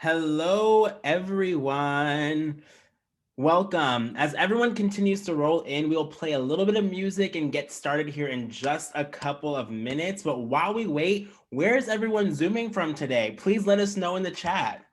Hello, everyone. Welcome. As everyone continues to roll in, we'll play a little bit of music and get started here in just a couple of minutes. But while we wait, where's everyone Zooming from today? Please let us know in the chat.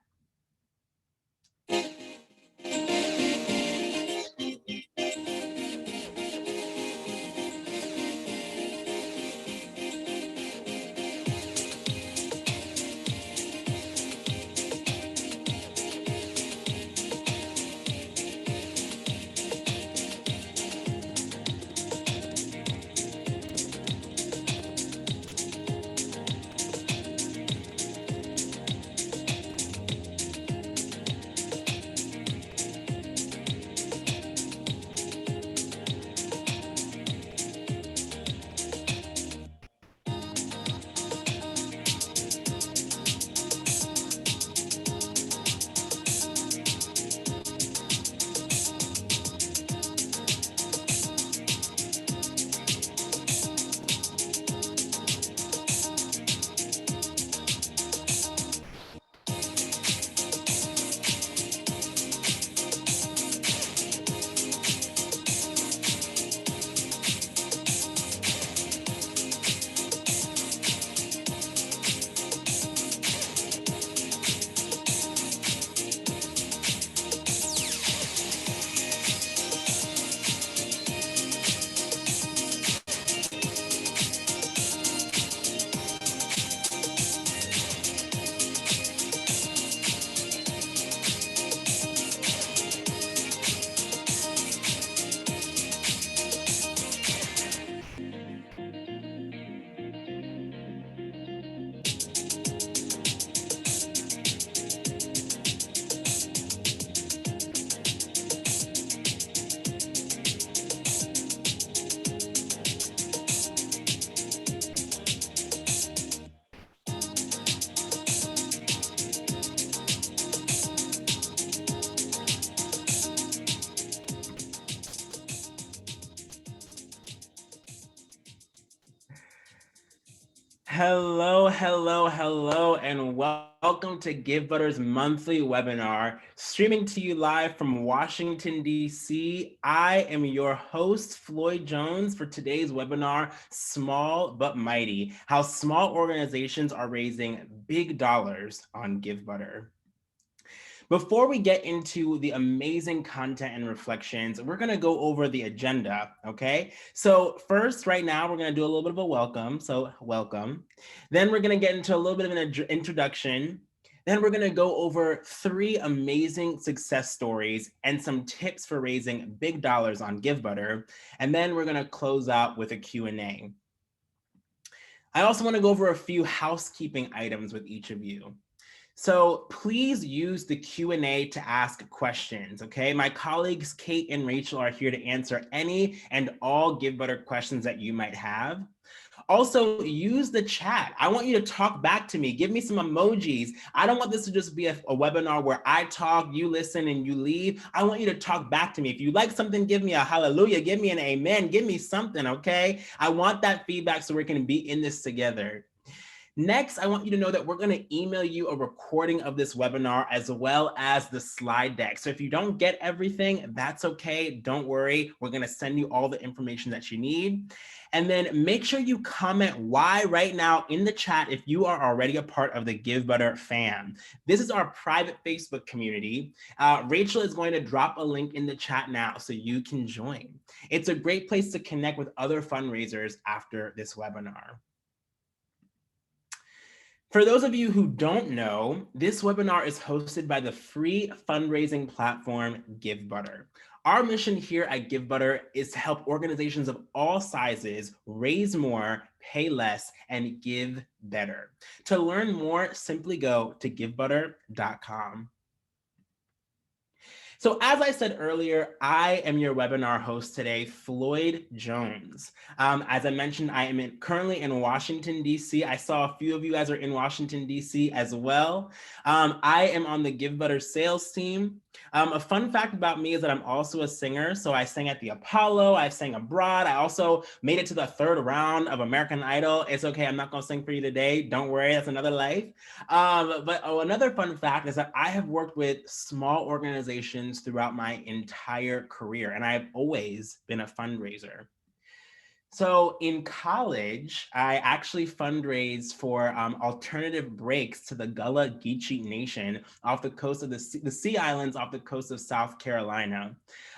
Hello, hello, hello, and welcome to Givebutter's monthly webinar, streaming to you live from Washington, D.C. I am your host, Floyd Jones, for today's webinar, Small But Mighty, How Small Organizations Are Raising Big Dollars on Givebutter. Before we get into the amazing content and reflections, we're going to go over the agenda, okay? So first, right now, we're going to do a little bit of a welcome. So welcome. Then we're going to get into a little bit of an introduction. Then we're going to go over 3 amazing success stories and some tips for raising big dollars on Givebutter. And then we're going to close out with a Q&A. I also want to go over a few housekeeping items with each of you. So please use the Q&A to ask questions, okay? My colleagues, Kate and Rachel, are here to answer any and all Givebutter questions that you might have. Also, use the chat. I want you to talk back to me. Give me some emojis. I don't want this to just be a webinar where I talk, you listen, and you leave. I want you to talk back to me. If you like something, give me a hallelujah. Give me an amen. Give me something, okay? I want that feedback so we can be in this together. Next, I want you to know that we're going to email you a recording of this webinar as well as the slide deck. So if you don't get everything, that's okay. Don't worry. We're going to send you all the information that you need. And then make sure you comment why right now in the chat if you are already a part of the Givebutter fam. This is our private Facebook community. Rachel is going to drop a link in the chat now so you can join. It's a great place to connect with other fundraisers after this webinar. For those of you who don't know, this webinar is hosted by the free fundraising platform Givebutter. Our mission here at Givebutter is to help organizations of all sizes raise more, pay less, and give better. To learn more, simply go to givebutter.com. So as I said earlier, I am your webinar host today, Floyd Jones. As I mentioned, I am currently in Washington, D.C. I saw a few of you guys are in Washington, D.C. as well. I am on the Givebutter sales team. A fun fact about me is that I'm also a singer. So I sang at the Apollo, I sang abroad. I also made it to the third round of American Idol. It's okay, I'm not gonna sing for you today. Don't worry, that's another life. Another fun fact is that I have worked with small organizations throughout my entire career, and I've always been a fundraiser. So in college, I actually fundraised for alternative breaks to the Gullah Geechee Nation off the coast of the Sea Islands off the coast of South Carolina.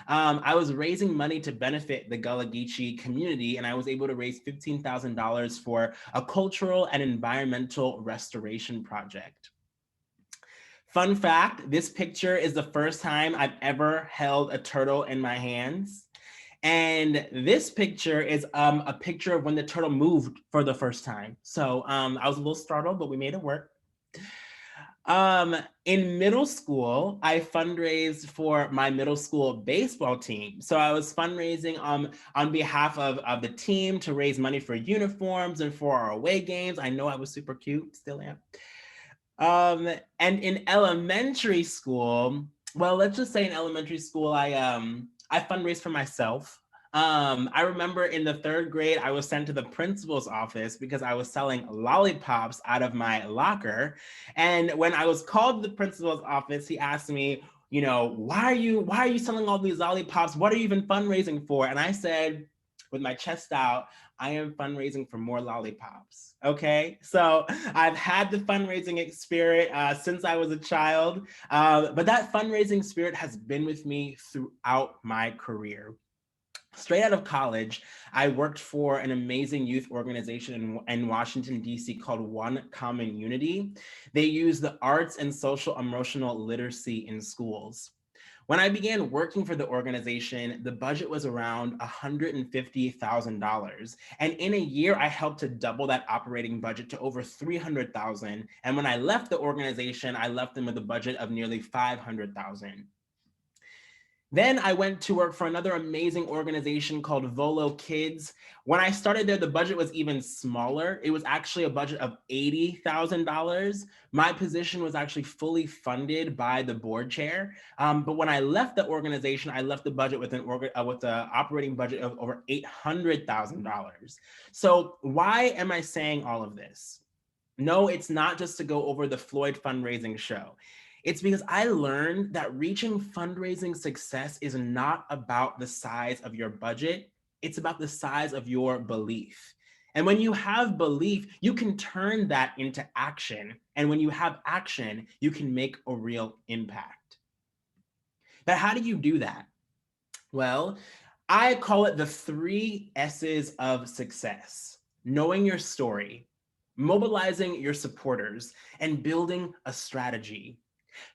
I was raising money to benefit the Gullah Geechee community, and I was able to raise $15,000 for a cultural and environmental restoration project. Fun fact, this picture is the first time I've ever held a turtle in my hands. And this picture is a picture of when the turtle moved for the first time. So I was a little startled, but we made it work. In middle school, I fundraised for my middle school baseball team. So I was fundraising on behalf of the team to raise money for uniforms and for our away games. I know I was super cute, still am. And in elementary school, well, let's just say in elementary school, I fundraised for myself. I remember in the third grade, I was sent to the principal's office because I was selling lollipops out of my locker. And when I was called to the principal's office, he asked me, you know, why are you selling all these lollipops? What are you even fundraising for? And I said, with my chest out, I am fundraising for more lollipops. Okay, so I've had the fundraising spirit since I was a child, but that fundraising spirit has been with me throughout my career. Straight out of college, I worked for an amazing youth organization in Washington, D.C. called One Common Unity. They use the arts and social emotional literacy in schools. When I began working for the organization, the budget was around $150,000. And in a year, I helped to double that operating budget to over $300,000. And when I left the organization, I left them with a budget of nearly $500,000. Then I went to work for another amazing organization called Volo Kids. When I started there, the budget was even smaller. It was actually a budget of $80,000. My position was actually fully funded by the board chair. But when I left the organization, I left the budget with an operating budget of over $800,000. So why am I saying all of this? No, it's not just to go over the Floyd fundraising show. It's because I learned that reaching fundraising success is not about the size of your budget. It's about the size of your belief. And when you have belief, you can turn that into action. And when you have action, you can make a real impact. But how do you do that? Well, I call it the 3 S's of success: knowing your story, mobilizing your supporters, and building a strategy.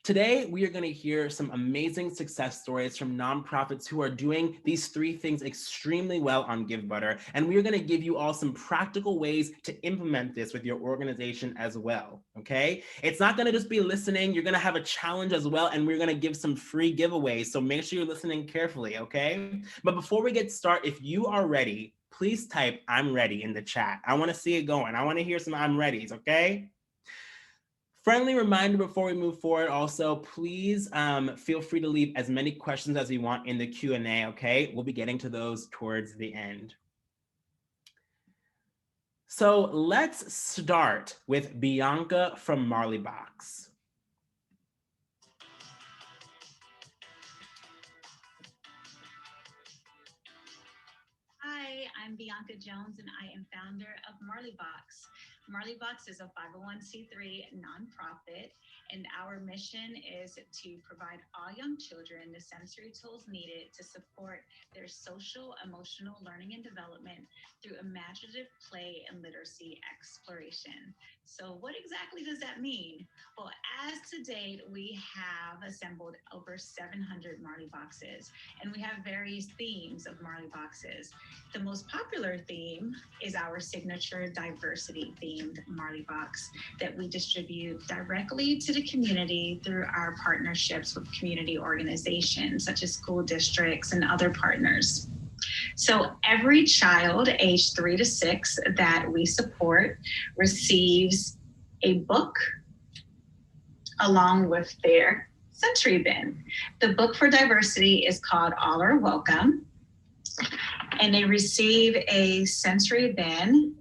Today, we are going to hear some amazing success stories from nonprofits who are doing these 3 things extremely well on Givebutter, and we are going to give you all some practical ways to implement this with your organization as well, okay? It's not going to just be listening. You're going to have a challenge as well, and we're going to give some free giveaways, so make sure you're listening carefully, okay? But before we get started, if you are ready, please type "I'm ready" in the chat. I want to see it going. I want to hear some "I'm readies," okay? Friendly reminder before we move forward also, please feel free to leave as many questions as you want in the Q&A, okay? We'll be getting to those towards the end. So let's start with Bianca from Marley Box. Hi, I'm Bianca Jones, and I am founder of Marley Box. Marley Box is a 501c3 nonprofit, and our mission is to provide all young children the sensory tools needed to support their social, emotional learning and development through imaginative play and literacy exploration. So what exactly does that mean? Well, as to date, we have assembled over 700 Marley Boxes, and we have various themes of Marley Boxes. The most popular theme is our signature diversity themed Marley Box that we distribute directly to the community through our partnerships with community organizations such as school districts and other partners. So every child aged 3 to 6 that we support receives a book along with their sensory bin. The book for diversity is called All Are Welcome, and they receive a sensory bin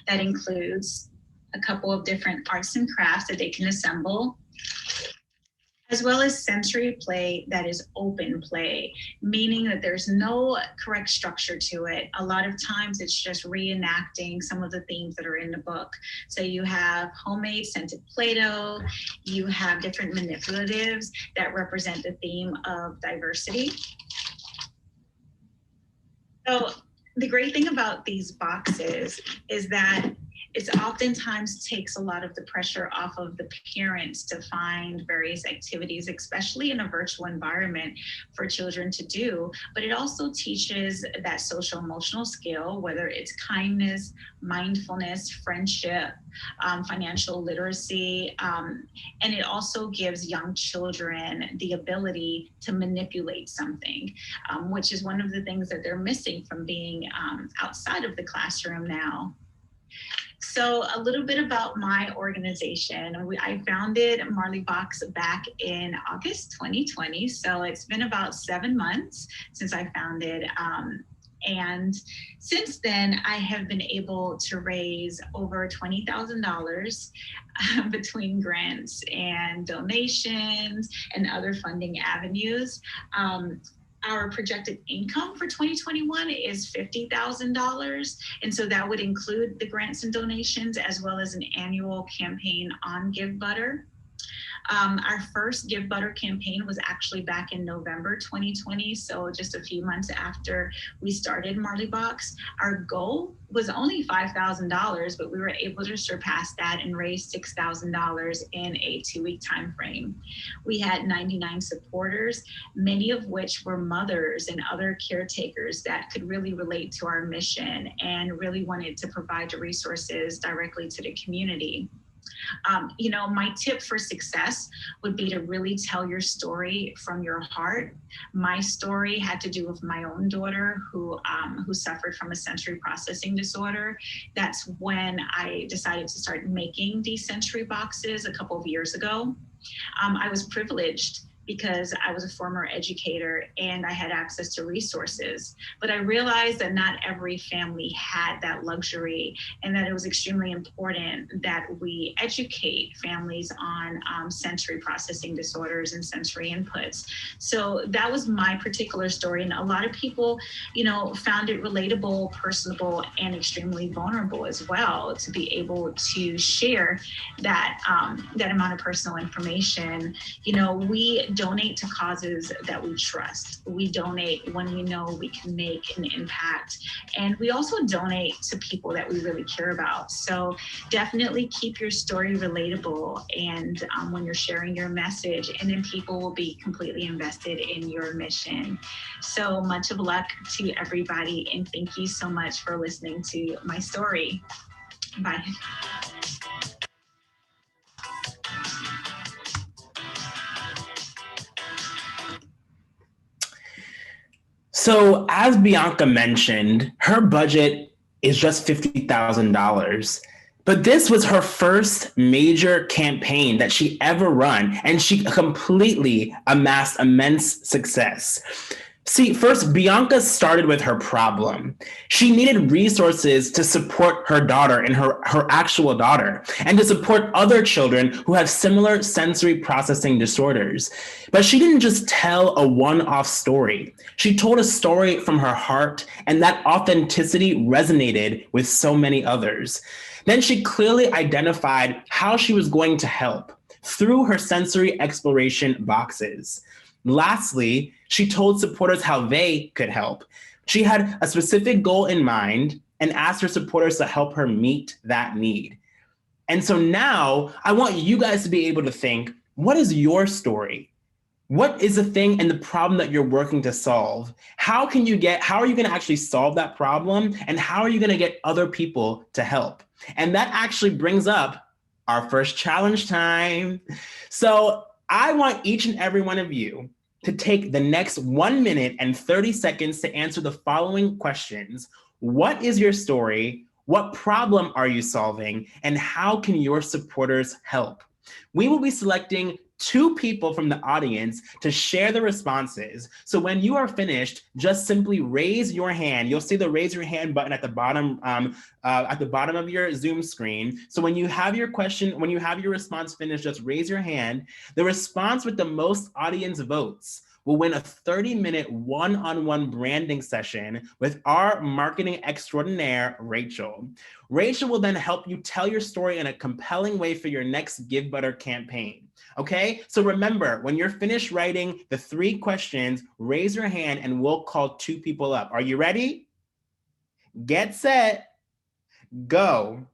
that includes a couple of different arts and crafts that they can assemble, as well as sensory play that is open play, meaning that there's no correct structure to it. A lot of times it's just reenacting some of the themes that are in the book. So you have homemade scented Play-Doh, you have different manipulatives that represent the theme of diversity. So the great thing about these boxes is that it oftentimes takes a lot of the pressure off of the parents to find various activities, especially in a virtual environment, for children to do. But it also teaches that social emotional skill, whether it's kindness, mindfulness, friendship, financial literacy, and it also gives young children the ability to manipulate something, which is one of the things that they're missing from being outside of the classroom now. So a little bit about my organization. I founded Marley Box back in August 2020. So it's been about 7 months since I founded. And since then, I have been able to raise over $20,000 between grants and donations and other funding avenues. Our projected income for 2021 is $50,000. And so that would include the grants and donations, as well as an annual campaign on Givebutter. Our first Givebutter campaign was actually back in November 2020, so just a few months after we started Marley Box. Our goal was only $5,000, but we were able to surpass that and raise $6,000 in a 2-week time frame. We had 99 supporters, many of which were mothers and other caretakers that could really relate to our mission and really wanted to provide the resources directly to the community. My tip for success would be to really tell your story from your heart. My story had to do with my own daughter who suffered from a sensory processing disorder. That's when I decided to start making these sensory boxes a couple of years ago. I was privileged because I was a former educator and I had access to resources. But I realized that not every family had that luxury, and that it was extremely important that we educate families on sensory processing disorders and sensory inputs. So that was my particular story. And a lot of people, found it relatable, personable, and extremely vulnerable as well, to be able to share that amount of personal information. We donate to causes that we trust. We donate when we know we can make an impact. And we also donate to people that we really care about. So definitely keep your story relatable and when you're sharing your message, and then people will be completely invested in your mission. So much of luck to everybody, and thank you so much for listening to my story. Bye. So as Bianca mentioned, her budget is just $50,000. But this was her first major campaign that she ever run, and she completely amassed immense success. See, first, Bianca started with her problem. She needed resources to support her daughter and her actual daughter, and to support other children who have similar sensory processing disorders. But she didn't just tell a one-off story. She told a story from her heart, and that authenticity resonated with so many others. Then she clearly identified how she was going to help through her sensory exploration boxes. Lastly, she told supporters how they could help. She had a specific goal in mind and asked her supporters to help her meet that need. And so now I want you guys to be able to think, what is your story? What is the thing and the problem that you're working to solve? How are you going to actually solve that problem? And how are you going to get other people to help? And that actually brings up our first challenge time. So I want each and every one of you to take the next 1 minute and 30 seconds to answer the following questions. What is your story? What problem are you solving? And how can your supporters help? We will be selecting 2 people from the audience to share the responses. So when you are finished, just simply raise your hand. You'll see the raise your hand button at the bottom of your Zoom screen. So when you have your question, when you have your response finished, just raise your hand. The response with the most audience votes will win a 30-minute one-on-one branding session with our marketing extraordinaire, Rachel. Rachel will then help you tell your story in a compelling way for your next Givebutter campaign. Okay, so remember, when you're finished writing the 3 questions, raise your hand and we'll call 2 people up. Are you ready? Get set, go.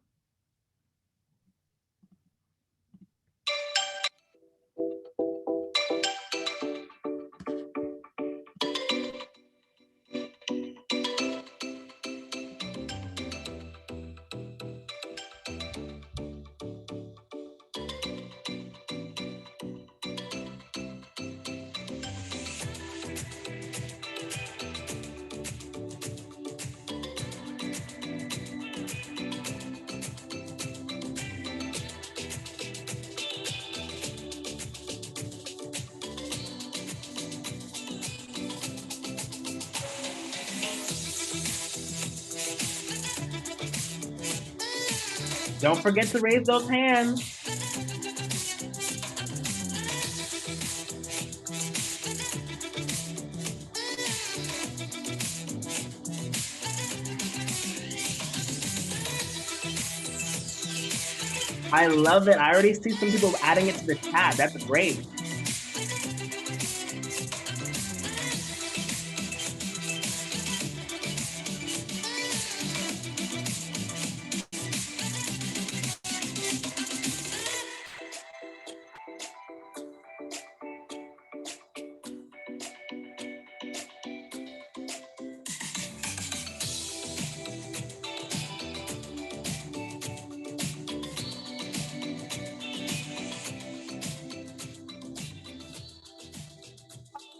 Don't forget to raise those hands. I love it. I already see some people adding it to the chat. That's great.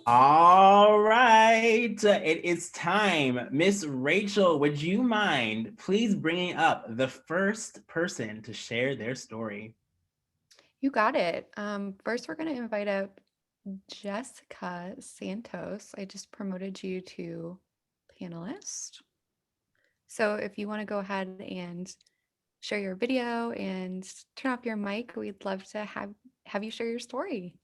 All right, it is time. Miss Rachel, would you mind please bringing up the first person to share their story? You got it. First, we're going to invite up Jessica Santos. I just promoted you to panelist. So if you want to go ahead and share your video and turn off your mic, we'd love to have you share your story.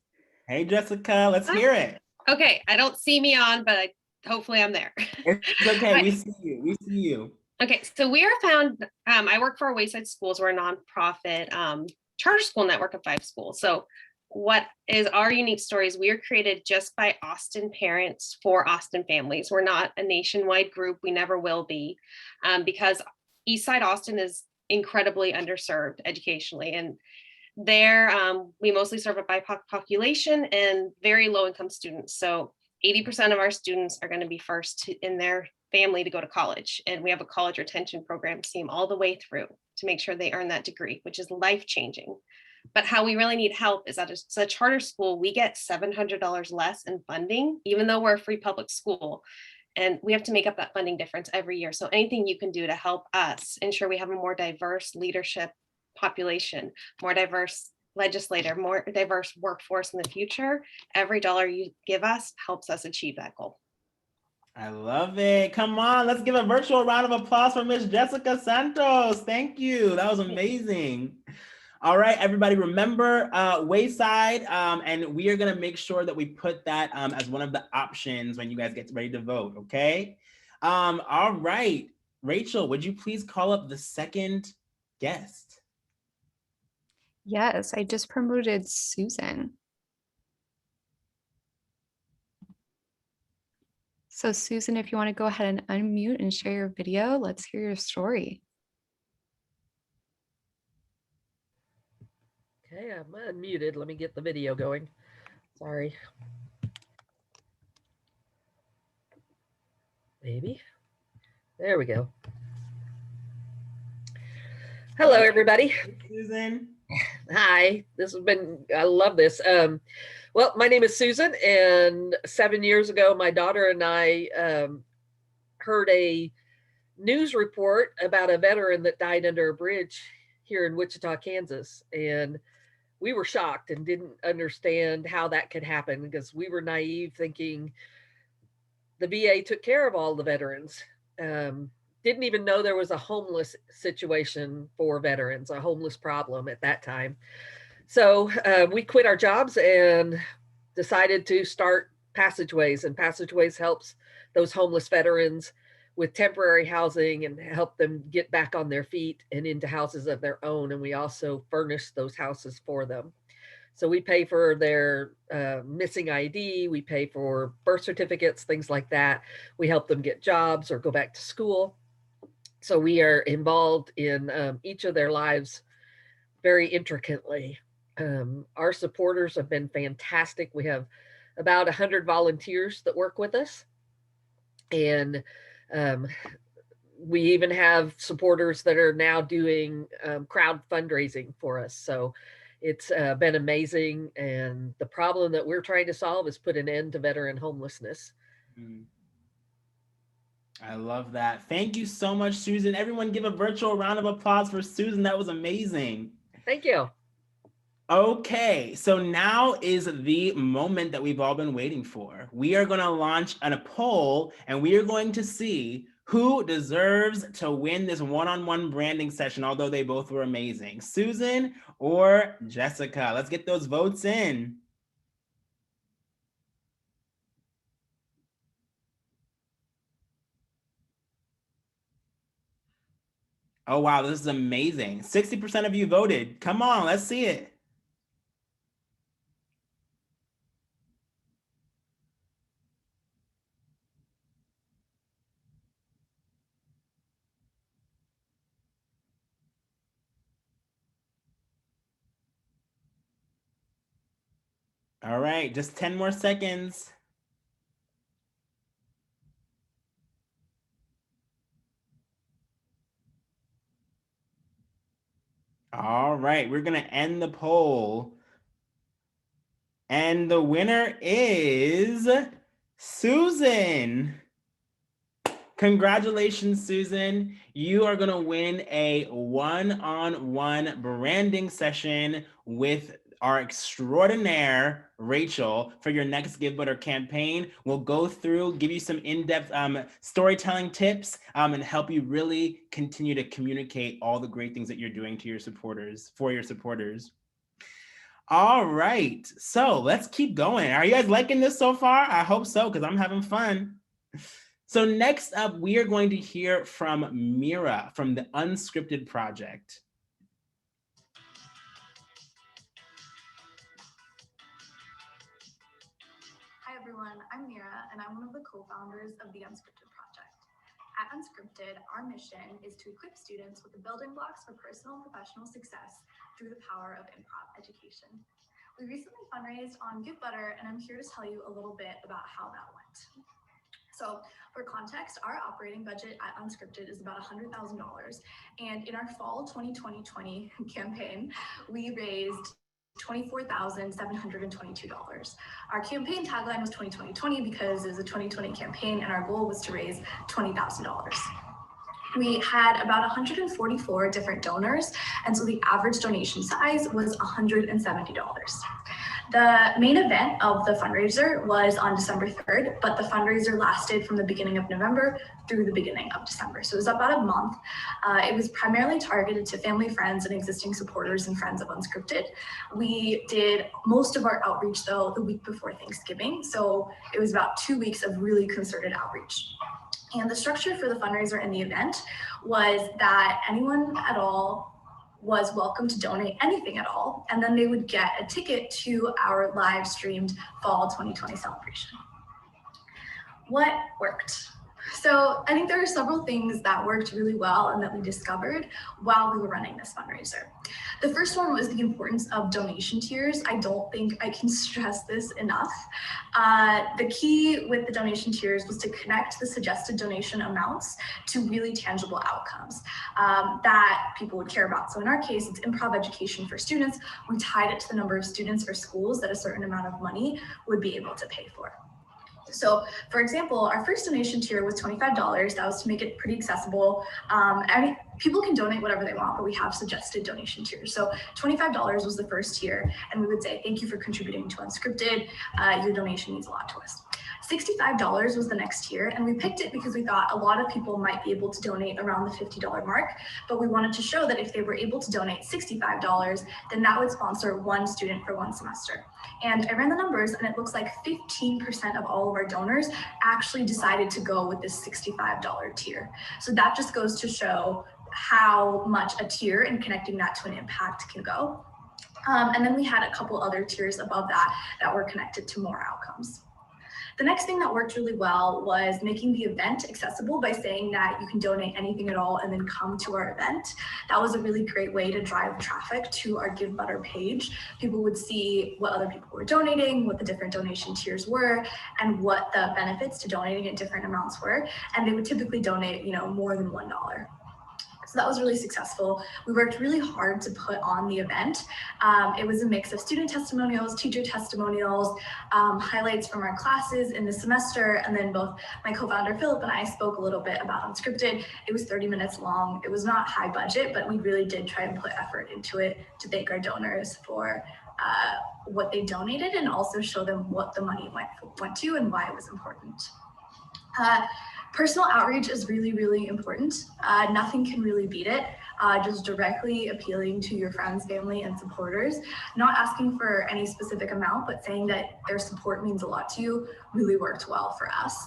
Hey, Jessica, let's hear it. Okay, I don't see me on, but hopefully I'm there. It's okay. We see you. We see you. Okay, so we are found. I work for Wayside Schools. We're a nonprofit charter school network of 5 schools. So what is our unique stories? We are created just by Austin parents for Austin families. We're not a nationwide group. We never will be, because Eastside Austin is incredibly underserved educationally. And there, we mostly serve a BIPOC population and very low income students. So 80% of our students are going to be first in their family to go to college. And we have a college retention program team all the way through to make sure they earn that degree, which is life changing. But how we really need help is that it's a charter school. We get $700 less in funding, even though we're a free public school. And we have to make up that funding difference every year. So anything you can do to help us ensure we have a more diverse leadership population, more diverse legislator, more diverse workforce in the future, every dollar you give us helps us achieve that goal. I love it. Come on, let's give a virtual round of applause for Miss Jessica Santos. Thank you. That was amazing. All right, everybody, remember Wayside, and we are gonna make sure that we put that as one of the options when you guys get ready to vote, okay? All right, Rachel, would you please call up the second guest? Yes, I just promoted Susan. So Susan, if you want to go ahead and unmute and share your video, let's hear your story. Okay, I'm unmuted. Let me get the video going. Sorry. Maybe. There we go. Hello, everybody. Hey, Susan. Hi. This has been, I love this. Well, my name is Susan, and 7 years ago, my daughter and I heard a news report about a veteran that died under a bridge here in Wichita, Kansas. And we were shocked and didn't understand how that could happen, because we were naive thinking the VA took care of all the veterans. Didn't even know there was a homeless situation for veterans, a homeless problem at that time. So we quit our jobs and decided to start Passageways, and Passageways helps those homeless veterans with temporary housing and help them get back on their feet and into houses of their own. And we also furnish those houses for them. So we pay for their missing ID, we pay for birth certificates, things like that. We help them get jobs or go back to school. So we are involved in each of their lives very intricately. Our supporters have been fantastic. We have about 100 volunteers that work with us. And we even have supporters that are now doing crowd fundraising for us. So it's been amazing. And the problem that we're trying to solve is put an end to veteran homelessness. I love that. Thank you so much, Susan. Everyone give a virtual round of applause for Susan. That was amazing. Thank you. Okay, so now is the moment that we've all been waiting for. We are going to launch a poll, and we are going to see who deserves to win this one-on-one branding session, although they both were amazing. Susan or Jessica? Let's get those votes in. Oh, wow, this is amazing. 60% of you voted. Come on, let's see it. All right, just 10 more seconds. All right, we're going to end the poll. And the winner is Susan. Congratulations, Susan. You are going to win a one-on-one branding session with our extraordinaire Rachel for your next Givebutter campaign. We'll go through, give you some in-depth storytelling tips, and help you really continue to communicate all the great things that you're doing to your supporters, for your supporters. All right, so let's keep going. Are you guys liking this so far? I hope so, because I'm having fun. So next up, we are going to hear from Mira from the Unscripted Project. Hi everyone, I'm Mira, and I'm one of the co-founders of the Unscripted Project. At Unscripted, our mission is to equip students with the building blocks for personal and professional success through the power of improv education. We recently fundraised on Givebutter, and I'm here to tell you a little bit about how that went. So for context, our operating budget at Unscripted is about $100,000. And in our fall 2020 campaign, we raised $24,722. Our campaign tagline was 2020 because it was a 2020 campaign, and our goal was to raise $20,000. We had about 144 different donors, and so the average donation size was $170. The main event of the fundraiser was on December 3rd, but the fundraiser lasted from the beginning of November through the beginning of December. So it was about a month. It was primarily targeted to family, friends, and existing supporters and friends of Unscripted. We did most of our outreach, though, the week before Thanksgiving. So it was about 2 weeks of really concerted outreach. And the structure for the fundraiser and the event was that anyone at all was welcome to donate anything at all, and then they would get a ticket to our live streamed fall 2020 celebration. What worked? So I think there are several things that worked really well and that we discovered while we were running this fundraiser. The first one was the importance of donation tiers. I don't think I can stress this enough. The key with the donation tiers was to connect the suggested donation amounts to really tangible outcomes that people would care about. So in our case, it's improv education for students. We tied it to the number of students or schools that a certain amount of money would be able to pay for. So for example, our first donation tier was $25. That was to make it pretty accessible. People can donate whatever they want, but we have suggested donation tiers. So $25 was the first tier, and we would say, thank you for contributing to Unscripted. Your donation means a lot to us. $65 was the next tier, and we picked it because we thought a lot of people might be able to donate around the $50 mark, but we wanted to show that if they were able to donate $65, then that would sponsor one student for one semester. And I ran the numbers, and it looks like 15% of all of our donors actually decided to go with this $65 tier. So that just goes to show how much a tier and connecting that to an impact can go. And then we had a couple other tiers above that were connected to more outcomes. The next thing that worked really well was making the event accessible by saying that you can donate anything at all and then come to our event. That was a really great way to drive traffic to our Givebutter page. People would see what other people were donating, what the different donation tiers were, and what the benefits to donating at different amounts were. And they would typically donate, more than $1. So that was really successful. We worked really hard to put on the event. It was a mix of student testimonials, teacher testimonials, highlights from our classes in the semester, and then both my co-founder Philip and I spoke a little bit about Unscripted. It was 30 minutes long. It was not high budget, but we really did try and put effort into it to thank our donors for what they donated and also show them what the money went to and why it was important. Personal outreach is really, really important. Nothing can really beat it. Just directly appealing to your friends, family, and supporters, not asking for any specific amount, but saying that their support means a lot to you really worked well for us.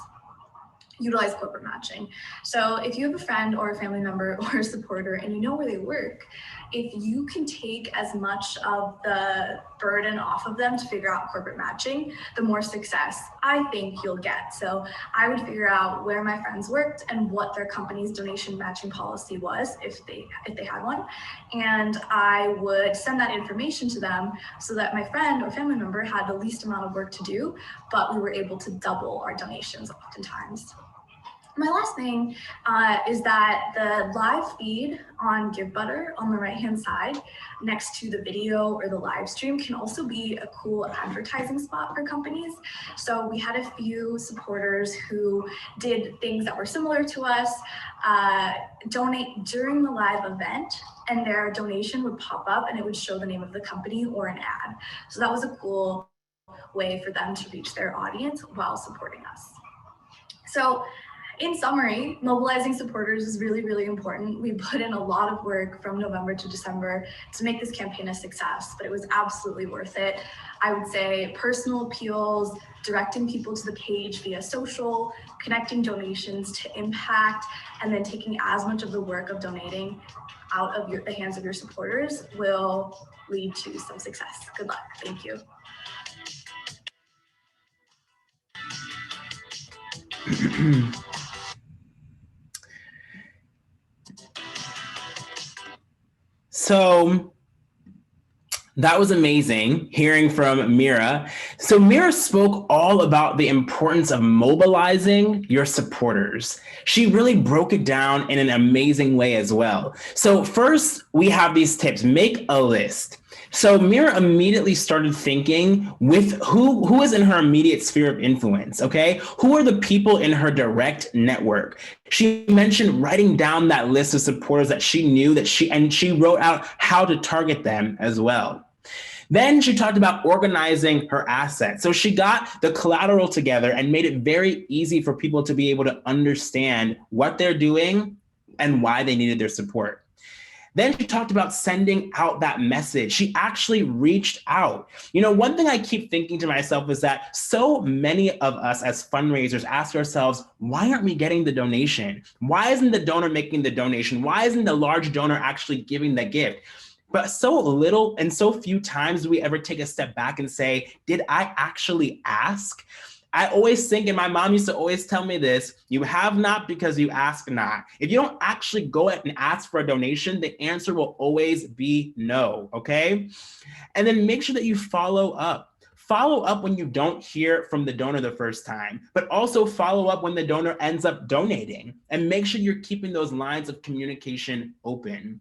Utilize corporate matching. So if you have a friend or a family member or a supporter and you know where they work, if you can take as much of the burden off of them to figure out corporate matching, the more success I think you'll get. So I would figure out where my friends worked and what their company's donation matching policy was, if they had one. And I would send that information to them so that my friend or family member had the least amount of work to do, but we were able to double our donations oftentimes. My last thing is that the live feed on Givebutter on the right-hand side next to the video or the live stream can also be a cool advertising spot for companies. So we had a few supporters who did things that were similar to us, donate during the live event, and their donation would pop up and it would show the name of the company or an ad. So that was a cool way for them to reach their audience while supporting us. So in summary, mobilizing supporters is really, really important. We put in a lot of work from November to December to make this campaign a success, but it was absolutely worth it. I would say personal appeals, directing people to the page via social, connecting donations to impact, and then taking as much of the work of donating out of the hands of your supporters will lead to some success. Good luck. Thank you. So that was amazing hearing from Mira. So Mira spoke all about the importance of mobilizing your supporters. She really broke it down in an amazing way as well. So first, we have these tips. Make a list. So Mira immediately started thinking with who is in her immediate sphere of influence, okay? Who are the people in her direct network? She mentioned writing down that list of supporters that she knew that she wrote out how to target them as well. Then she talked about organizing her assets. So she got the collateral together and made it very easy for people to be able to understand what they're doing and why they needed their support. Then she talked about sending out that message. She actually reached out. One thing I keep thinking to myself is that so many of us as fundraisers ask ourselves, why aren't we getting the donation? Why isn't the donor making the donation? Why isn't the large donor actually giving the gift? But so little and so few times do we ever take a step back and say, did I actually ask? I always think, and my mom used to always tell me this, you have not because you ask not. If you don't actually go out and ask for a donation, the answer will always be no, okay? And then make sure that you follow up. Follow up when you don't hear from the donor the first time, but also follow up when the donor ends up donating, and make sure you're keeping those lines of communication open.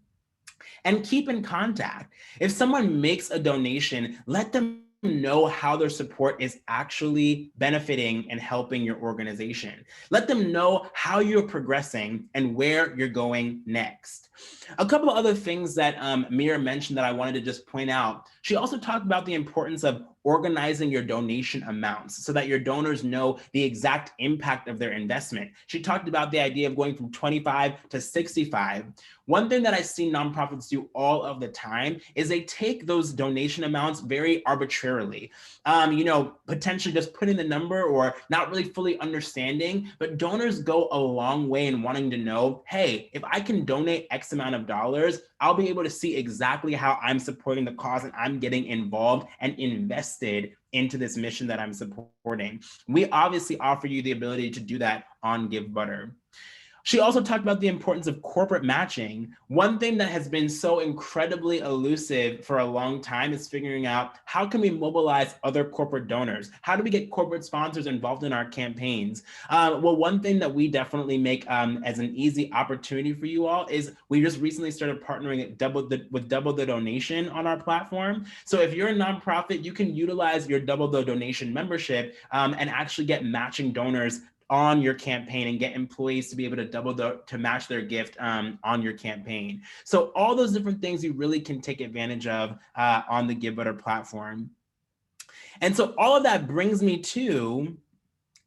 And keep in contact. If someone makes a donation, let them know how their support is actually benefiting and helping your organization. Let them know how you're progressing and where you're going next. A couple of other things that Mira mentioned that I wanted to just point out. She also talked about the importance of organizing your donation amounts so that your donors know the exact impact of their investment. She talked about the idea of going from 25 to 65. One thing that I see nonprofits do all of the time is they take those donation amounts very arbitrarily. Potentially just putting the number or not really fully understanding, but donors go a long way in wanting to know, hey, if I can donate X amount of dollars, I'll be able to see exactly how I'm supporting the cause and I'm getting involved and invested into this mission that I'm supporting. We obviously offer you the ability to do that on Givebutter. She also talked about the importance of corporate matching. One thing that has been so incredibly elusive for a long time is figuring out how can we mobilize other corporate donors? How do we get corporate sponsors involved in our campaigns? One thing that we definitely make as an easy opportunity for you all is we just recently started partnering with Double the Donation on our platform. So if you're a nonprofit, you can utilize your Double the Donation membership and actually get matching donors on your campaign and get employees to be able to match their gift on your campaign. So all those different things you really can take advantage of on the Givebutter platform. And so all of that brings me to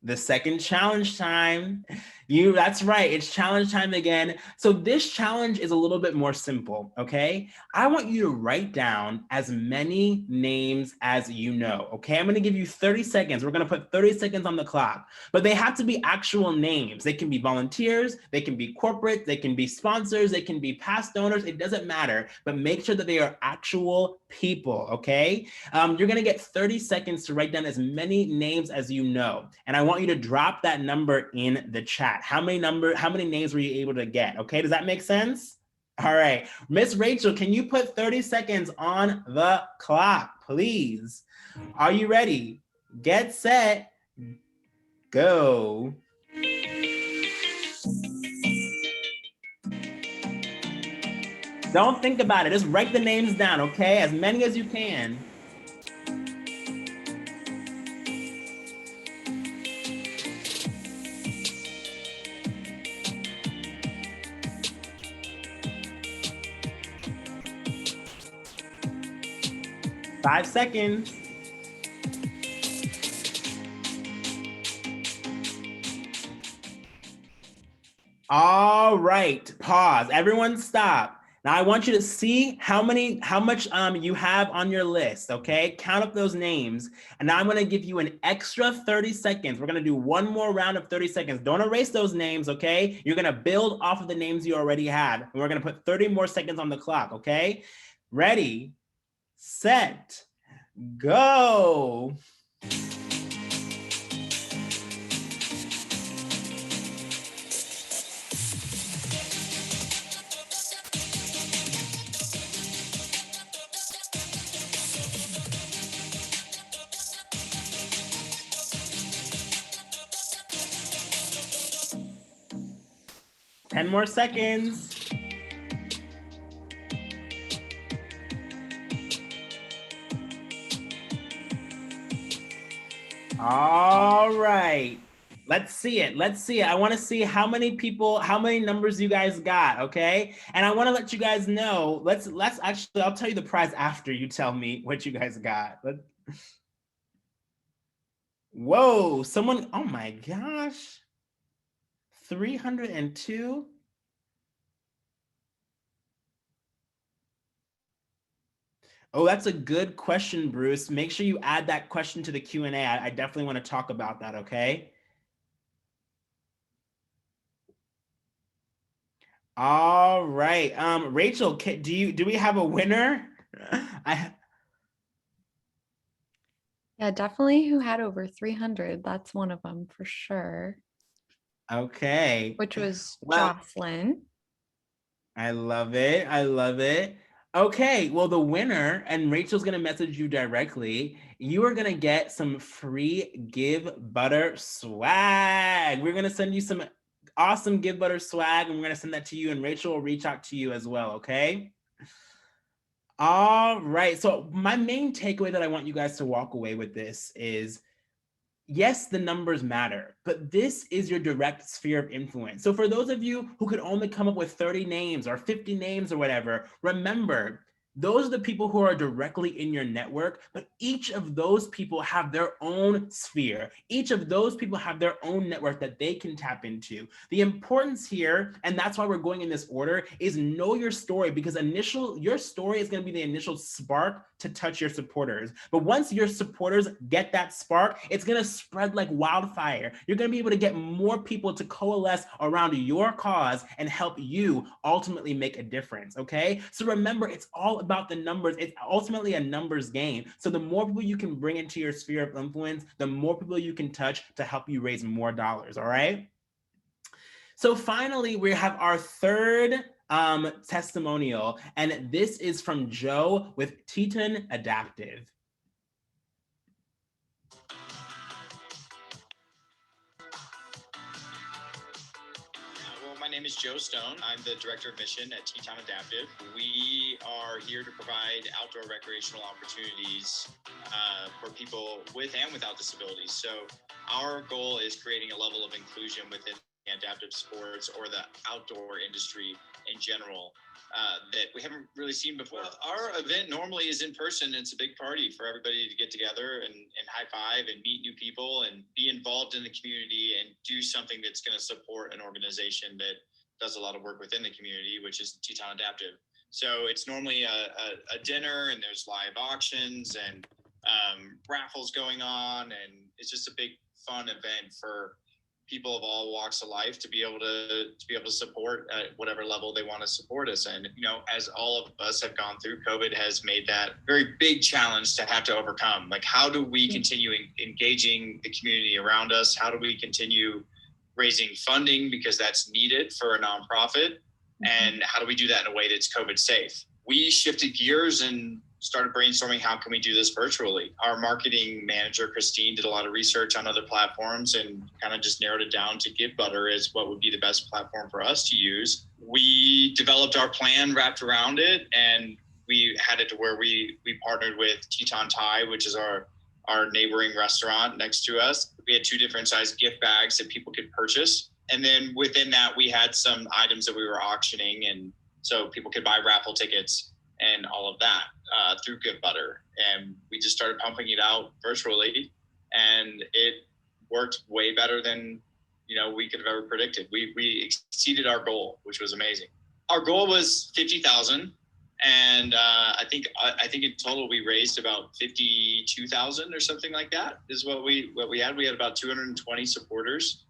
the second challenge time. That's right, it's challenge time again. So this challenge is a little bit more simple, okay? I want you to write down as many names as you know, okay? I'm gonna give you 30 seconds. We're gonna put 30 seconds on the clock, but they have to be actual names. They can be volunteers, they can be corporate, they can be sponsors, they can be past donors, it doesn't matter, but make sure that they are actual people, okay? You're gonna get 30 seconds to write down as many names as you know. And I want you to drop that number in the chat. How many names were you able to get? Okay, does that make sense? All right, Miss Rachel, can you put 30 seconds on the clock, please? Are you ready? Get set, go. Don't think about it, just write the names down, okay? As many as you can. Five seconds. All right, pause. Everyone stop. Now I want you to see how much you have on your list, okay? Count up those names. And now I'm gonna give you an extra 30 seconds. We're gonna do one more round of 30 seconds. Don't erase those names, okay? You're gonna build off of the names you already have. And we're gonna put 30 more seconds on the clock, okay? Ready, set, go. Ten more seconds. All right. Let's see it. Let's see it. I want to see how many numbers you guys got, okay? And I want to let you guys know, let's actually, I'll tell you the prize after you tell me what you guys got. Whoa, someone, oh my gosh. 302? Oh, that's a good question, Bruce. Make sure you add that question to the Q&A. I definitely want to talk about that, okay? All right. Rachel, do we have a winner? Yeah, definitely who had over 300. That's one of them for sure. Okay. Which was Well, Jocelyn. I love it. I love it. Okay, well, the winner, and Rachel's gonna message you directly, you are gonna get some free Givebutter swag. We're gonna send you some awesome Givebutter swag, and we're gonna send that to you, and Rachel will reach out to you as well, okay? All right. So my main takeaway that I want you guys to walk away with this is, yes, the numbers matter, but this is your direct sphere of influence. So for those of you who could only come up with 30 names or 50 names or whatever, remember, those are the people who are directly in your network, but each of those people have their own sphere. Each of those people have their own network that they can tap into. The importance here, and that's why we're going in this order, is know your story, because your story is going to be the initial spark to touch your supporters. But once your supporters get that spark, it's going to spread like wildfire. You're going to be able to get more people to coalesce around your cause and help you ultimately make a difference. Okay. So remember, it's all about the numbers. It's ultimately a numbers game. So the more people you can bring into your sphere of influence, the more people you can touch to help you raise more dollars. All right. So finally, we have our third testimonial, and this is from Joe with Teton Adaptive. Well, my name is Joe Stone. I'm the Director of Mission at Teton Adaptive. We are here to provide outdoor recreational opportunities for people with and without disabilities. So our goal is creating a level of inclusion within adaptive sports or the outdoor industry in general that we haven't really seen before. Our event normally is in person. It's a big party for everybody to get together and high five and meet new people and be involved in the community and do something that's going to support an organization that does a lot of work within the community, which is Teton Adaptive. So it's normally a dinner, and there's live auctions and raffles going on, and it's just a big fun event for people of all walks of life to be able to support at whatever level they want to support us. And as all of us have gone through, COVID has made that very big challenge to have to overcome. Like, how do we continue engaging the community around us? How do we continue raising funding, because that's needed for a nonprofit? And how do we do that in a way that's COVID safe? We shifted gears and started brainstorming, how can we do this virtually? Our marketing manager, Christine, did a lot of research on other platforms and kind of just narrowed it down to Givebutter as what would be the best platform for us to use. We developed our plan wrapped around it, and we had it to where we partnered with Teton Thai, which is our neighboring restaurant next to us. We had 2 different size gift bags that people could purchase. And then within that, we had some items that we were auctioning, and so people could buy raffle tickets and all of that through Givebutter. And we just started pumping it out virtually, and it worked way better than we could have ever predicted. We exceeded our goal, which was amazing. Our goal was 50,000, and I think in total we raised about 52,000 or something like that. Is what we had. We had about 220 supporters.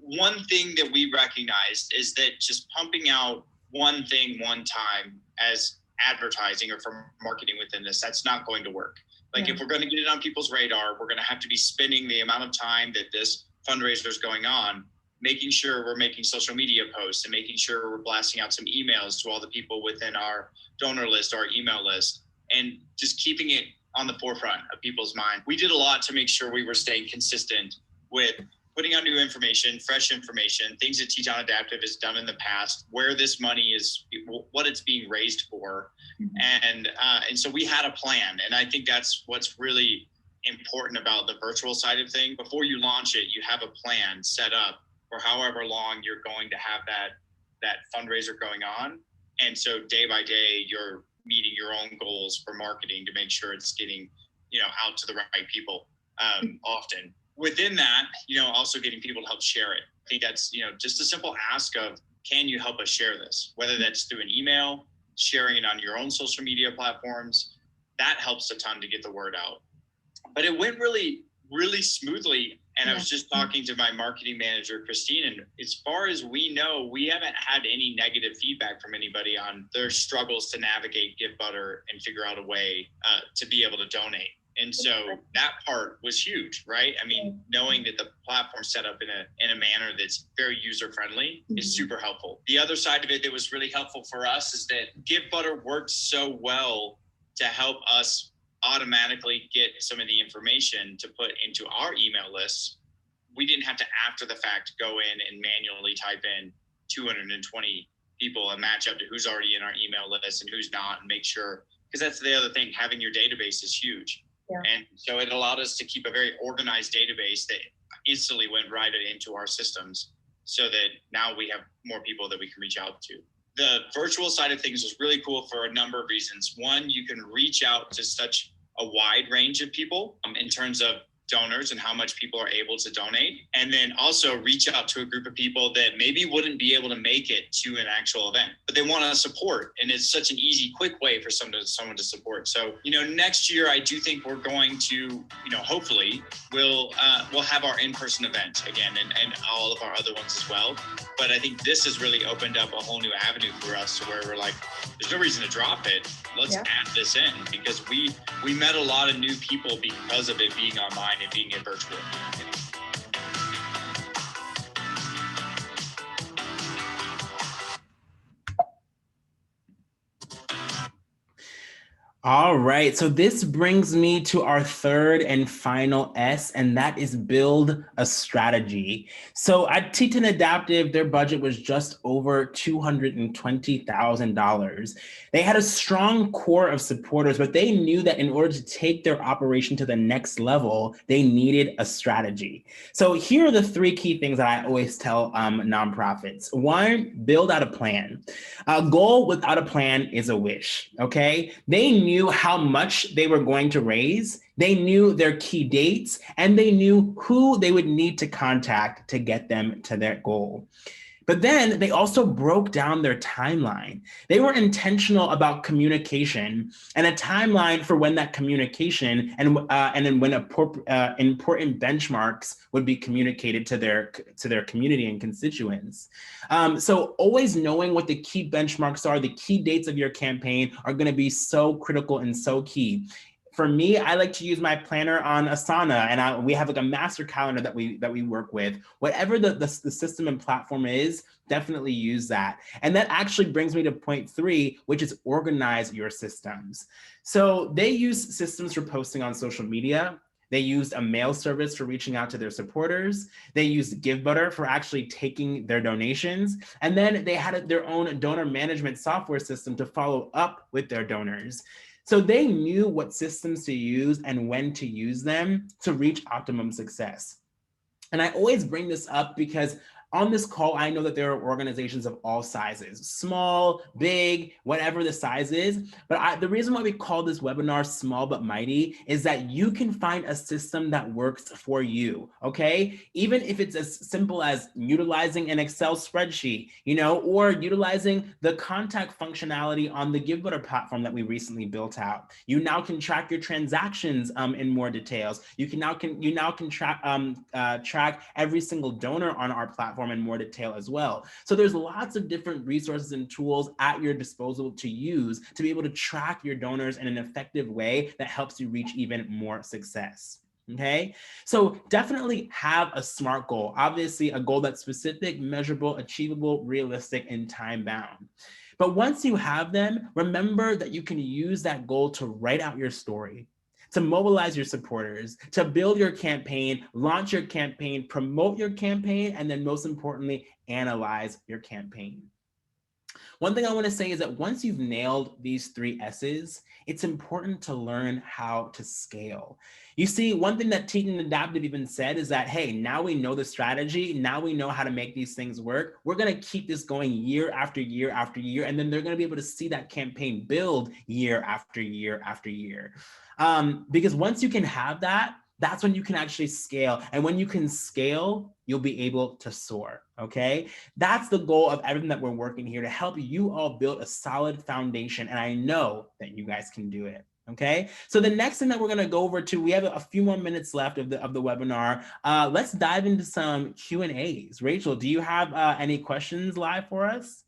One thing that we recognized is that just pumping out one thing one time as advertising or for marketing within this, that's not going to work. Like, if we're going to get it on people's radar, we're going to have to be spending the amount of time that this fundraiser is going on, making sure we're making social media posts and making sure we're blasting out some emails to all the people within our donor list, our email list, and just keeping it on the forefront of people's mind. We did a lot to make sure we were staying consistent with putting out new information, fresh information, things that Teton Adaptive has done in the past, where this money is, what it's being raised for. And so we had a plan. And I think that's what's really important about the virtual side of things. Before you launch it, you have a plan set up for however long you're going to have that fundraiser going on. And so day by day, you're meeting your own goals for marketing to make sure it's getting, out to the right people often. Within that, also getting people to help share it. I think that's, just a simple ask of, can you help us share this? Whether that's through an email, sharing it on your own social media platforms, that helps a ton to get the word out. But it went really, really smoothly. And I was just talking to my marketing manager, Christine, and as far as we know, we haven't had any negative feedback from anybody on their struggles to navigate Givebutter and figure out a way to be able to donate. And so that part was huge, right? I mean, knowing that the platform's set up in a manner that's very user-friendly is super helpful. The other side of it that was really helpful for us is that Givebutter worked so well to help us automatically get some of the information to put into our email lists. We didn't have to, after the fact, go in and manually type in 220 people and match up to who's already in our email list and who's not, and make sure because that's the other thing, having your database is huge. Yeah. And so it allowed us to keep a very organized database that instantly went right into our systems, so that now we have more people that we can reach out to. The virtual side of things was really cool for a number of reasons. One, you can reach out to such a wide range of people in terms of donors and how much people are able to donate, and then also reach out to a group of people that maybe wouldn't be able to make it to an actual event, but they want to support, and it's such an easy, quick way for someone to support. So, next year I do think we're going to, hopefully we'll have our in-person event again, and all of our other ones as well. But I think this has really opened up a whole new avenue for us, where we're like, there's no reason to drop it. Let's add this in, because we met a lot of new people because of it being online and being in virtual. All right, so this brings me to our third and final S, and that is build a strategy. So at Teton Adaptive, their budget was just over $220,000. They had a strong core of supporters, but they knew that in order to take their operation to the next level, they needed a strategy. So here are the three key things that I always tell nonprofits. One, build out a plan. A goal without a plan is a wish, okay? They knew how much they were going to raise, they knew their key dates, and they knew who they would need to contact to get them to their goal. But then they also broke down their timeline. They were intentional about communication and a timeline for when that communication and then when important benchmarks would be communicated to their community and constituents. So always knowing what the key benchmarks are, the key dates of your campaign are going to be so critical and so key. For me, I like to use my planner on Asana, and we have like a master calendar that we work with. Whatever the system and platform is, definitely use that. And that actually brings me to point 3, which is organize your systems. So they use systems for posting on social media. They used a mail service for reaching out to their supporters. They used Givebutter for actually taking their donations. And then they had their own donor management software system to follow up with their donors. So they knew what systems to use and when to use them to reach optimum success. And I always bring this up because on this call, I know that there are organizations of all sizes, small, big, whatever the size is. But the reason why we call this webinar Small But Mighty is that you can find a system that works for you, okay? Even if it's as simple as utilizing an Excel spreadsheet, or utilizing the contact functionality on the Givebutter platform that we recently built out. You now can track your transactions in more details. You now can track every single donor on our platform in more detail as well. So there's lots of different resources and tools at your disposal to use to be able to track your donors in an effective way that helps you reach even more success. Okay, so definitely have a SMART goal. Obviously, a goal that's specific, measurable, achievable, realistic, and time bound. But once you have them, remember that you can use that goal to write out your story, to mobilize your supporters, to build your campaign, launch your campaign, promote your campaign, and then most importantly, analyze your campaign. One thing I want to say is that once you've nailed these 3 S's, it's important to learn how to scale. You see, one thing that Teton Adaptive even said is that, hey, now we know the strategy, now we know how to make these things work. We're going to keep this going year after year after year, and then they're going to be able to see that campaign build year after year after year. Because once you can have that, that's when you can actually scale. And when you can scale, you'll be able to soar, okay? That's the goal of everything that we're working here, to help you all build a solid foundation. And I know that you guys can do it, okay? So the next thing that we're gonna go over to, we have a few more minutes left of the webinar. Let's dive into some Q&As. Rachel, do you have any questions live for us?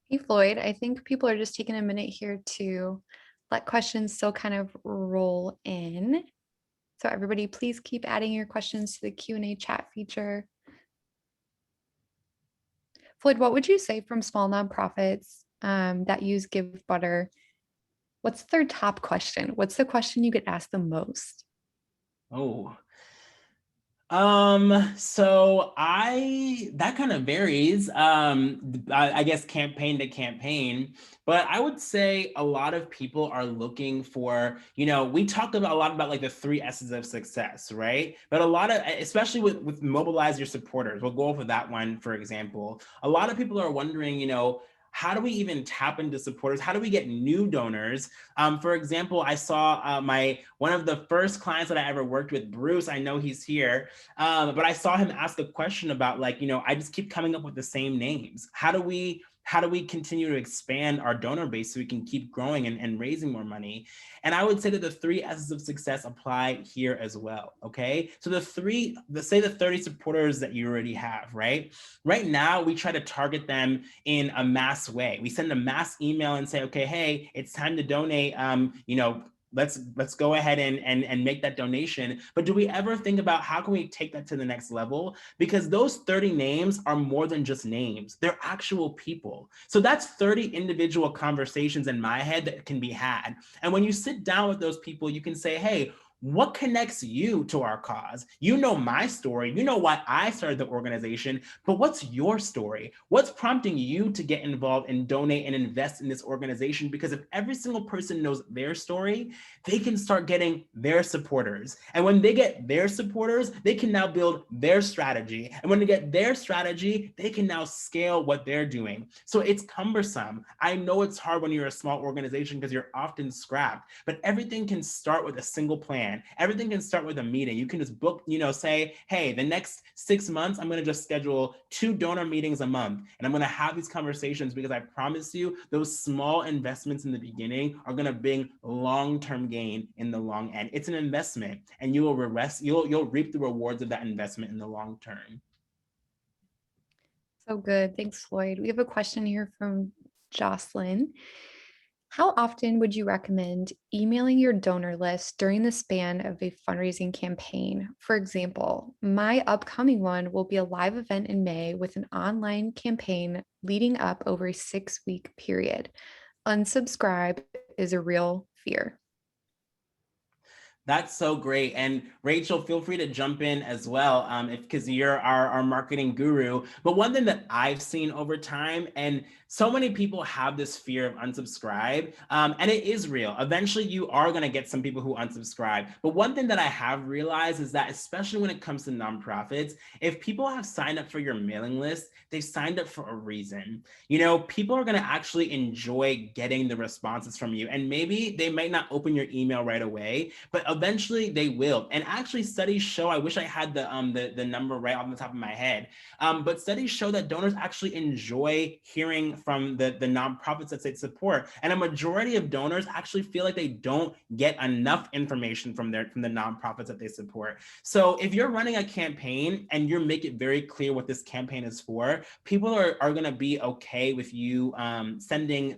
Hey, Floyd, I think people are just taking a minute here to let questions still kind of roll in. So everybody, please keep adding your questions to the Q&A chat feature. Floyd, what would you say from small nonprofits that use Givebutter? What's their top question? What's the question you get asked the most? Oh, So that kind of varies, I guess campaign to campaign, but I would say a lot of people are looking for, we talked about a lot about like the 3 S's of success, right? But a lot of, especially with mobilize your supporters, we'll go over that one, for example. A lot of people are wondering, how do we even tap into supporters? How do we get new donors? For example, I saw one of the first clients that I ever worked with, Bruce, I know he's here. But I saw him ask a question about like, I just keep coming up with the same names. How do we continue to expand our donor base so we can keep growing and raising more money? And I would say that the 3 S's of success apply here as well, okay? So say the 30 supporters that you already have, right? Right now, we try to target them in a mass way. We send a mass email and say, okay, hey, it's time to donate, let's go ahead and make that donation. But do we ever think about how can we take that to the next level? Because those 30 names are more than just names. They're actual people. So that's 30 individual conversations in my head that can be had. And when you sit down with those people, you can say, hey, what connects you to our cause? You know my story. You know why I started the organization, but what's your story? What's prompting you to get involved and donate and invest in this organization? Because if every single person knows their story, they can start getting their supporters. And when they get their supporters, they can now build their strategy. And when they get their strategy, they can now scale what they're doing. So it's cumbersome. I know it's hard when you're a small organization because you're often scrapped, but everything can start with a single plan. Everything can start with a meeting. You can just book, say, hey, the next 6 months, I'm going to just schedule 2 donor meetings a month. And I'm going to have these conversations because I promise you those small investments in the beginning are going to bring long-term gain in the long end. It's an investment and you'll reap the rewards of that investment in the long term. So good. Thanks, Floyd. We have a question here from Jocelyn. How often would you recommend emailing your donor list during the span of a fundraising campaign? For example, my upcoming one will be a live event in May with an online campaign leading up over a 6-week period. Unsubscribe is a real fear. That's so great. And Rachel, feel free to jump in as well, because you're our marketing guru. But one thing that I've seen over time, and so many people have this fear of unsubscribe, and it is real. Eventually, you are going to get some people who unsubscribe. But one thing that I have realized is that, especially when it comes to nonprofits, if people have signed up for your mailing list, they've signed up for a reason. People are going to actually enjoy getting the responses from you. And maybe they might not open your email right away, but eventually they will. And actually studies show, I wish I had the number right off the top of my head, but studies show that donors actually enjoy hearing from the nonprofits that they support. And a majority of donors actually feel like they don't get enough information from the nonprofits that they support. So if you're running a campaign and you make it very clear what this campaign is for, people are going to be okay with you sending,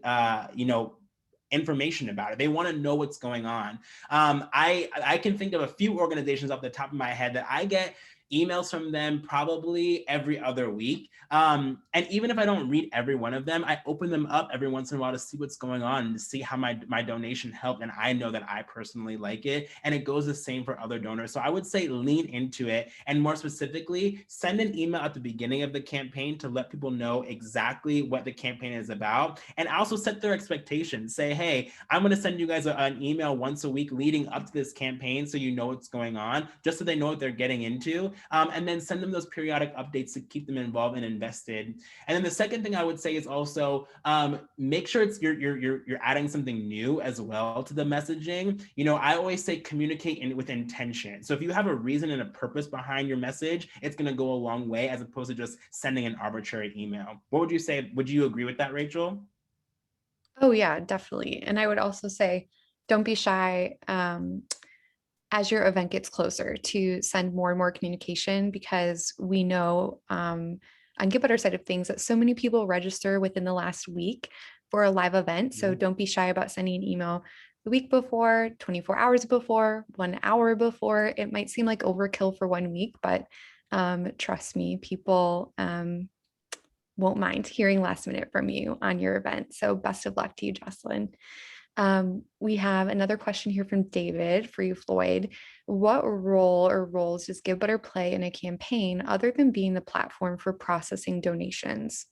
information about it. They want to know what's going on. I can think of a few organizations off the top of my head that I get emails from them probably every other week. And even if I don't read every one of them, I open them up every once in a while to see what's going on and to see how my donation helped. And I know that I personally like it. And it goes the same for other donors. So I would say lean into it. And more specifically, send an email at the beginning of the campaign to let people know exactly what the campaign is about. And also set their expectations. Say, hey, I'm going to send you guys an email once a week leading up to this campaign so you know what's going on, just so they know what they're getting into. And then send them those periodic updates to keep them involved and invested. And then the second thing I would say is also make sure it's you're adding something new as well to the messaging. I always say communicate with intention. So if you have a reason and a purpose behind your message, it's going to go a long way as opposed to just sending an arbitrary email. What would you say? Would you agree with that, Rachel? Oh yeah, definitely. And I would also say, don't be shy. As your event gets closer to send more and more communication, because we know on Givebutter side of things that so many people register within the last week for a live event. So don't be shy about sending an email the week before, 24 hours before, 1 hour before. It might seem like overkill for 1 week, but trust me, people won't mind hearing last minute from you on your event. So best of luck to you, Jocelyn. We have another question here from David for you, Floyd. What role or roles does Givebutter play in a campaign other than being the platform for processing donations?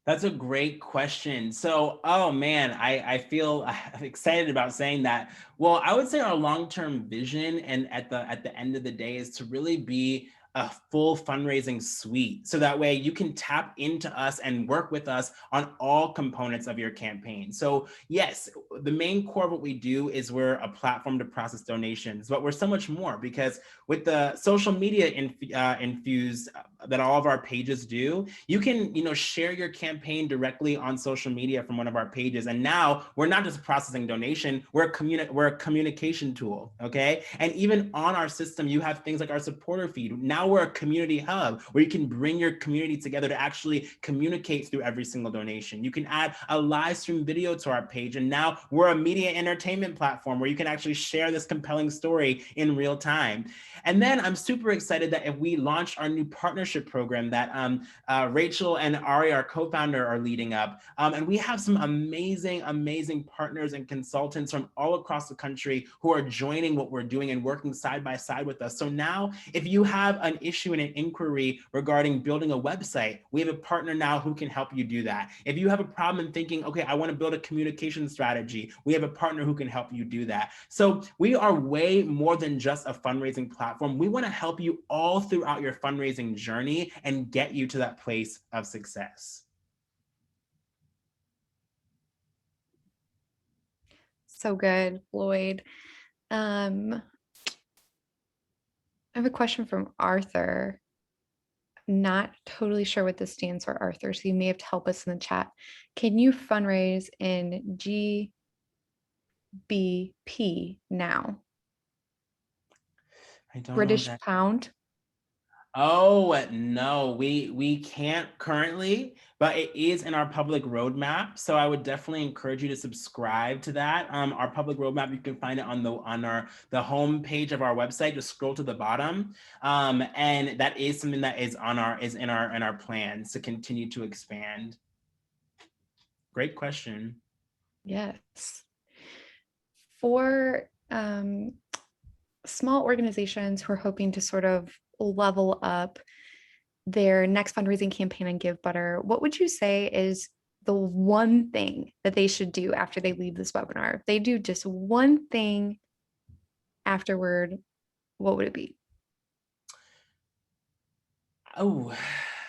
That's a great question. So, oh man, I feel excited about saying that. Well, I would say our long-term vision and at the end of the day is to really be a full fundraising suite. So that way you can tap into us and work with us on all components of your campaign. So yes, the main core of what we do is we're a platform to process donations, but we're so much more because with the social media infused that all of our pages do, you can, share your campaign directly on social media from one of our pages. And now we're not just processing donation, we're a communication tool, okay? And even on our system, you have things like our supporter feed. Now we're a community hub where you can bring your community together to actually communicate through every single donation. You can add a live stream video to our page. And now we're a media entertainment platform where you can actually share this compelling story in real time. And then I'm super excited that if we launched our new partnership program that Rachel and Ari, our co-founder, are leading up. And we have some amazing, amazing partners and consultants from all across the country who are joining what we're doing and working side by side with us. So now if you have an issue and an inquiry regarding building a website, we have a partner now who can help you do that. If you have a problem in thinking, okay, I want to build a communication strategy, we have a partner who can help you do that. So we are way more than just a fundraising platform. We want to help you all throughout your fundraising journey and get you to that place of success. So good, Floyd. I have a question from Arthur. Not totally sure what this stands for, Arthur, so you may have to help us in the chat. Can you fundraise in GBP now? I don't British know that. pound? Oh, no, we can't currently, but it is in our public roadmap. So I would definitely encourage you to subscribe to that. Our public roadmap, you can find it on the home page of our website. Just scroll to the bottom. And that is something that is in our plans to continue to expand. Great question. Yes. For small organizations who are hoping to sort of level up their next fundraising campaign on Givebutter, what would you say is the one thing that they should do after they leave this webinar? If they do just one thing afterward, what would it be? Oh,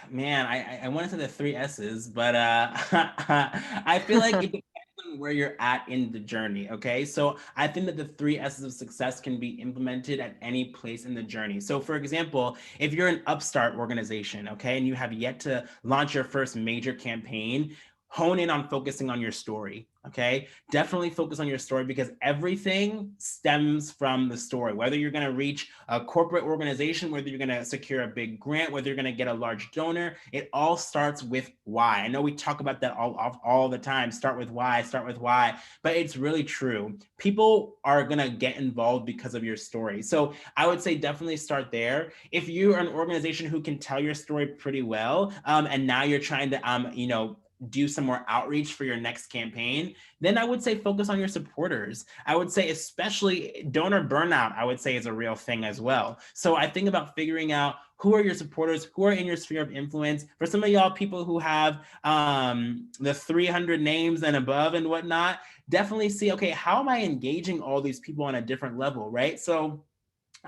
man, I want to say the 3 S's, but I feel like it depends on where you're at in the journey, okay? So I think that the 3 S's of success can be implemented at any place in the journey. So for example, if you're an upstart organization, okay, and you have yet to launch your first major campaign, hone in on focusing on your story, okay? Definitely focus on your story because everything stems from the story. Whether you're going to reach a corporate organization, whether you're going to secure a big grant, whether you're going to get a large donor, it all starts with why. I know we talk about that all the time. Start with why, but it's really true. People are going to get involved because of your story. So I would say definitely start there. If you're an organization who can tell your story pretty well, and now you're trying to, do some more outreach for your next campaign, then I would say focus on your supporters. I would say especially donor burnout, I would say is a real thing as well. So I think about figuring out who are your supporters, who are in your sphere of influence. For some of y'all people who have the 300 names and above and whatnot, definitely see, okay, how am I engaging all these people on a different level, right? So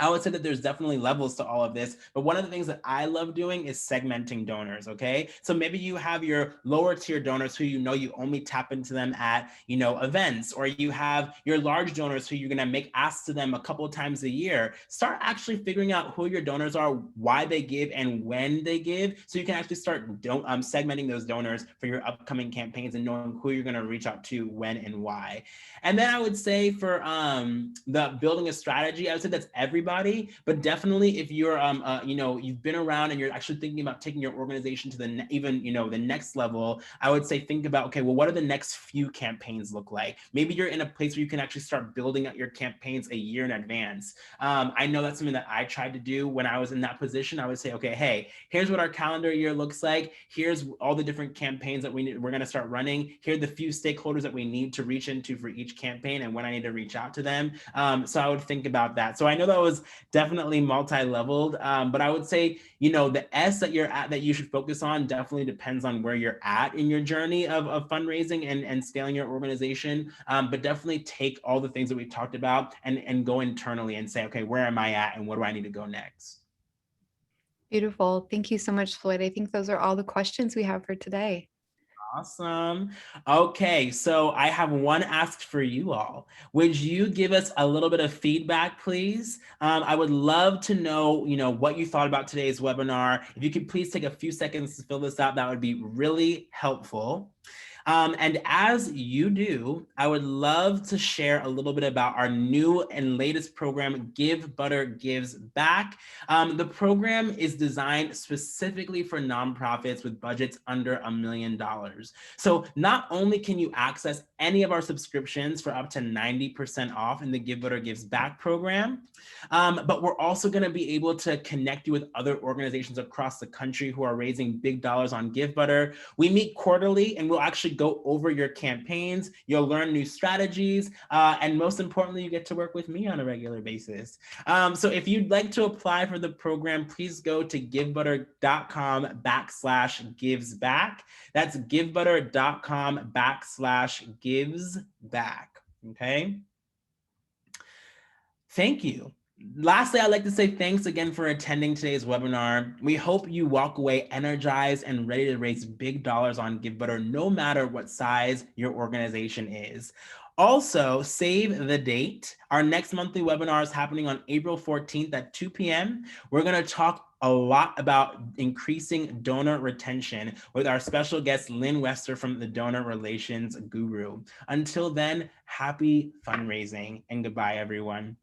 I would say that there's definitely levels to all of this, but one of the things that I love doing is segmenting donors, okay? So maybe you have your lower tier donors who you only tap into them at, events, or you have your large donors who you're gonna make asks to them a couple of times a year. Start actually figuring out who your donors are, why they give, and when they give, so you can actually start segmenting those donors for your upcoming campaigns and knowing who you're gonna reach out to, when, and why. And then I would say for the building a strategy, I would say that's everybody. everybody, but definitely if you're, you've been around and you're actually thinking about taking your organization to the next level, I would say think about, okay, well, what are the next few campaigns look like? Maybe you're in a place where you can actually start building out your campaigns a year in advance. I know that's something that I tried to do when I was in that position. I would say, okay, hey, here's what our calendar year looks like. Here's all the different campaigns that we're going to start running. Here are the few stakeholders that we need to reach into for each campaign and when I need to reach out to them. So I would think about that. So I know that was definitely multi-leveled, but I would say, the S that you're at that you should focus on definitely depends on where you're at in your journey of fundraising and scaling your organization. But definitely take all the things that we talked about and go internally and say, okay, where am I at and what do I need to go next? Beautiful. Thank you so much, Floyd. I think those are all the questions we have for today. Awesome. Okay, so I have one ask for you all. Would you give us a little bit of feedback, please? I would love to know, what you thought about today's webinar. If you could please take a few seconds to fill this out, that would be really helpful. And as you do, I would love to share a little bit about our new and latest program, Givebutter Gives Back. The program is designed specifically for nonprofits with budgets under $1 million. So not only can you access any of our subscriptions for up to 90% off in the Givebutter Gives Back program, but we're also going to be able to connect you with other organizations across the country who are raising big dollars on Givebutter. We meet quarterly and we'll actually go over your campaigns. You'll learn new strategies. And most importantly, you get to work with me on a regular basis. So if you'd like to apply for the program, please go to givebutter.com/givesback. That's givebutter.com/givesback. Okay. Thank you. Lastly, I'd like to say thanks again for attending today's webinar. We hope you walk away energized and ready to raise big dollars on Givebutter, no matter what size your organization is. Also, save the date. Our next monthly webinar is happening on April 14th at 2 p.m. We're going to talk a lot about increasing donor retention with our special guest, Lynn Wester from the Donor Relations Guru. Until then, happy fundraising and goodbye, everyone.